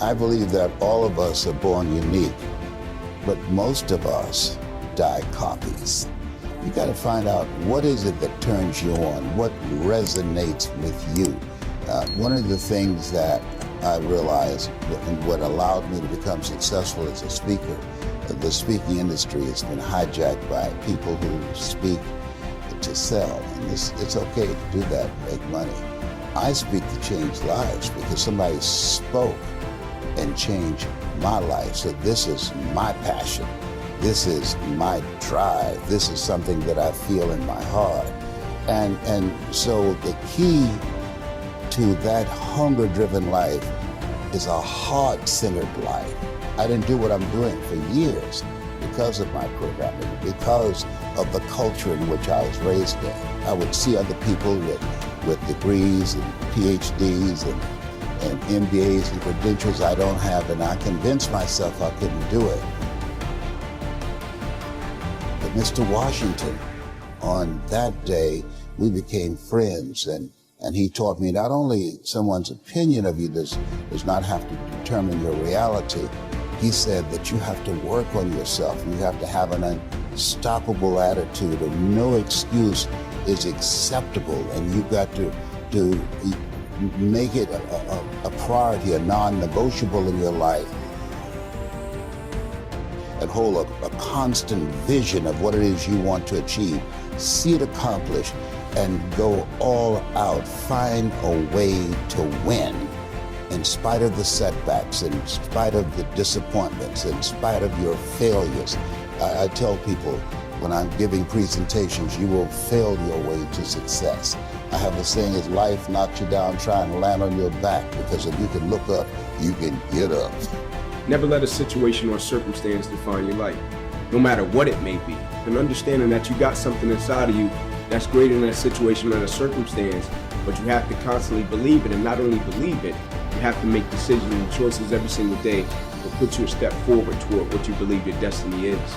I believe that all of us are born unique, but most of us die copies. You got to find out what is it that turns you on, what resonates with you. One of the things that I realized and what allowed me to become successful as a speaker, the speaking industry has been hijacked by people who speak to sell, and it's okay to do that and make money. I speak to change lives because somebody spoke and changed my life. So this is my passion. This is my drive. This is something that I feel in my heart. And so the key to that hunger-driven life is a heart-centered life. I didn't do what I'm doing for years because of my programming, because of the culture in which I was raised in. I would see other people with degrees and PhDs and MBAs and credentials I don't have, and I convinced myself I couldn't do it. But Mr. Washington, on that day, we became friends, and he taught me not only someone's opinion of you does not have to determine your reality. He said that you have to work on yourself. You have to have an unstoppable attitude, and no excuse is acceptable, and you've got to make it a priority, a non-negotiable in your life, and hold a constant vision of what it is you want to achieve. See it accomplished and go all out. Find a way to win in spite of the setbacks, in spite of the disappointments, in spite of your failures. I tell people when I'm giving presentations, you will fail your way to success. I have a saying, is life knocks you down, try and land on your back, because if you can look up, you can get up. Never let a situation or circumstance define your life, no matter what it may be. And understanding that you got something inside of you that's greater than that situation or that circumstance, but you have to constantly believe it, and not only believe it, you have to make decisions and choices every single day to put you a step forward toward what you believe your destiny is.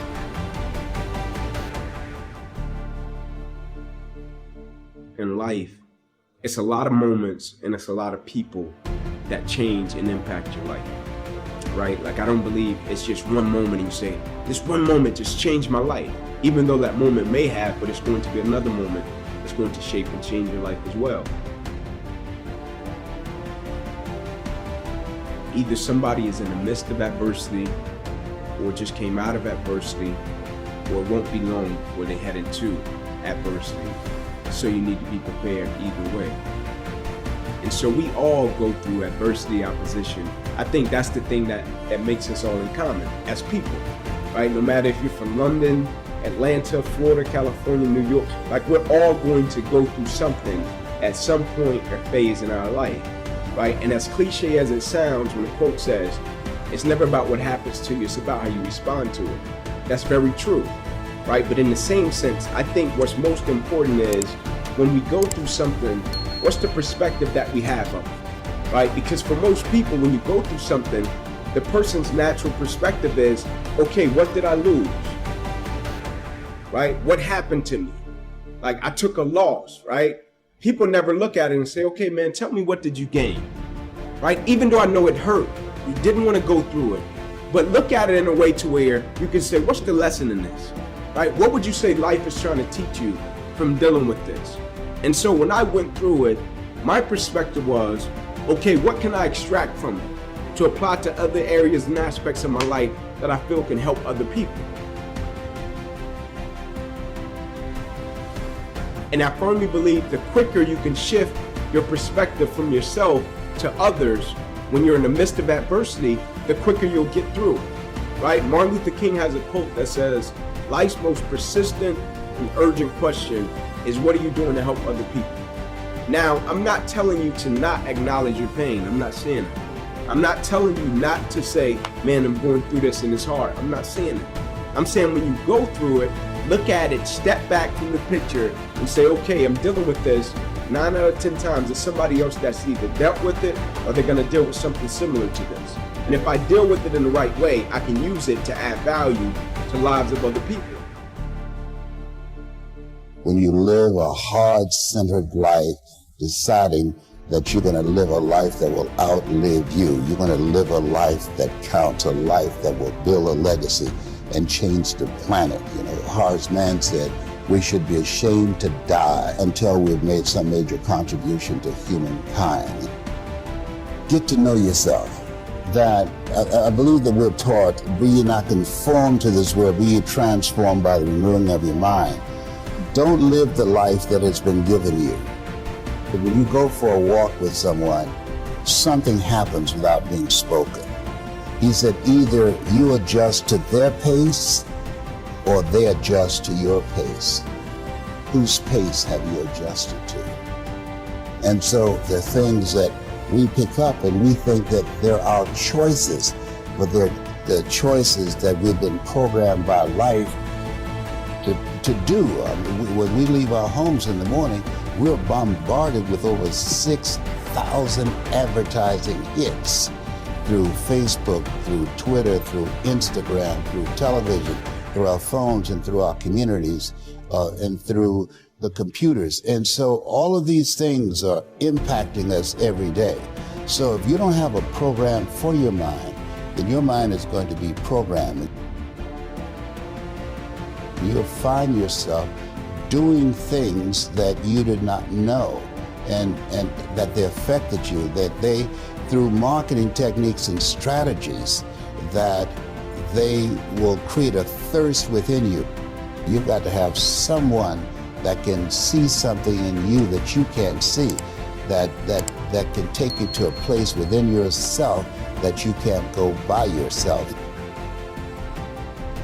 In life, it's a lot of moments and it's a lot of people that change and impact your life, right? Like, I don't believe it's just one moment and you say, this one moment just changed my life. Even though that moment may have, but it's going to be another moment that's going to shape and change your life as well. Either somebody is in the midst of adversity or just came out of adversity, or it won't be long before they head into adversity. So you need to be prepared either way. And so we all go through adversity, opposition. I think that's the thing that makes us all in common as people, right? No matter if you're from London, Atlanta, Florida, California, New York, like, we're all going to go through something at some point or phase in our life, right? And as cliche as it sounds, when the quote says, it's never about what happens to you, it's about how you respond to it. That's very true, right? But in the same sense, I think what's most important is when we go through something, what's the perspective that we have of it, right? Because for most people, when you go through something, the person's natural perspective is, okay, what did I lose? Right? What happened to me? Like, I took a loss, right? People never look at it and say, okay, man, tell me, what did you gain? Right? Even though I know it hurt, you didn't want to go through it, but look at it in a way to where you can say, what's the lesson in this? Right? What would you say life is trying to teach you from dealing with this? And so when I went through it, my perspective was, okay, what can I extract from it to apply to other areas and aspects of my life that I feel can help other people? And I firmly believe the quicker you can shift your perspective from yourself to others when you're in the midst of adversity, the quicker you'll get through it, right? Martin Luther King has a quote that says, life's most persistent and urgent question is, what are you doing to help other people? Now, I'm not telling you to not acknowledge your pain. I'm not saying that. I'm not telling you not to say, man, I'm going through this and it's hard. I'm not saying that. I'm saying when you go through it, look at it, step back from the picture and say, okay, I'm dealing with this. 9 out of 10 times, it's somebody else that's either dealt with it or they're going to deal with something similar to this. And if I deal with it in the right way, I can use it to add value to lives of other people. When you live a heart-centered life, deciding that you're going to live a life that will outlive you. You're going to live a life that counts, a life that will build a legacy and change the planet. You know, Horace Mann said, we should be ashamed to die until we've made some major contribution to humankind. Get to know yourself. That I believe that we're taught, be ye not conformed to this world, be ye transformed by the renewing of your mind. Don't live the life that has been given you. But when you go for a walk with someone, something happens without being spoken. He said either you adjust to their pace or they adjust to your pace. Whose pace have you adjusted to? And so the things that we pick up and we think that they're our choices, but they're the choices that we've been programmed by life to do. When we leave our homes in the morning, we're bombarded with over 6,000 advertising hits through Facebook, through Twitter, through Instagram, through television, through our phones and through our communities, and through the computers. And so all of these things are impacting us every day. So if you don't have a program for your mind, then your mind is going to be programmed. You'll find yourself doing things that you did not know, and that they affected you, that they, through marketing techniques and strategies, that they will create a thirst within you. You've got to have someone that can see something in you that you can't see, that can take you to a place within yourself that you can't go by yourself.